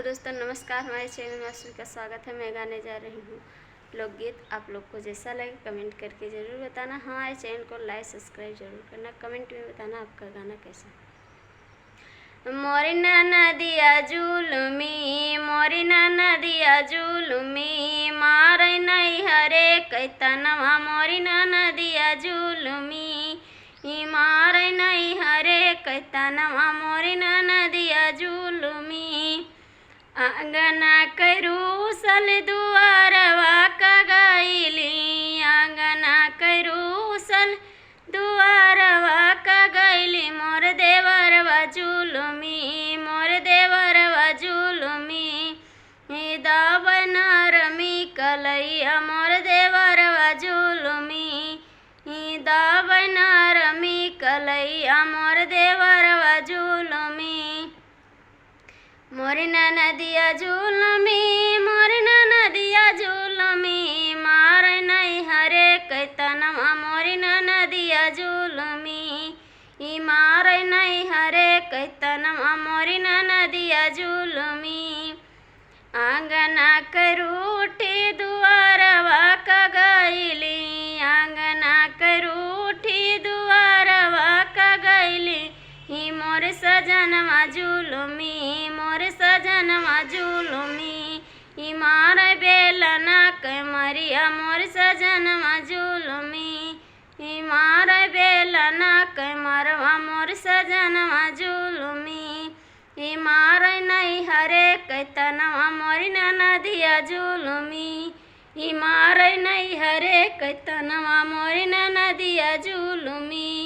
Hello दोस्तों, नमस्कार। हमारे चैनल में आप सभी का स्वागत है। मैं गाने जा रही हूँ लोकगीत। आप लोग को जैसा लगे कमेंट करके ज़रूर बताना। हमारे चैनल को लाइक सब्सक्राइब जरूर करना। कमेंट में बताना आपका गाना कैसा। मोरी नाना दिया जुलमी, मोरी नाना दिया जुलमी, मारे नहीं हरे कैतनवा। मोरी नाना दिया जुलमी, मारे नहीं हरे कैतनवा। मोरी नाना दिया जुलमी, आंगना करू सल दुआरवा कगैली, आंगना करू सल दुआरवा कगैली। मोर देवरवा जुलमी, मोर देवरवा जुलमी, दावन रमी कलैया। मोर देवरवा जुलमी, दावन रमी कलैया। मोर देवरवा जुलमी, मोरी नाना दिया जुलमी, मोरी नाना दिया जुलमी, मार नहीं हरे कैतनवा। मोरी नाना दिया जुलमी, मार नहीं हरे कैतनवा। मोरी नाना दिया जुलमी, आंगना करूठी दुआरवा कगैली, आंगना करूठी दुआरवा कगैली। मोर सजनवा जुलमी, मोर सजनवा जुलमी, मार बेलना कमरिया। मोर सजनवा जुलमी, मार बेलना कमरवा। मोर सजनवा जुलमी, मार नहीं हरे कैतनवा। मोरी नाना दिया जुलमी, मार नहीं हरे कैतनवा। मोरी नाना दिया जुलमी।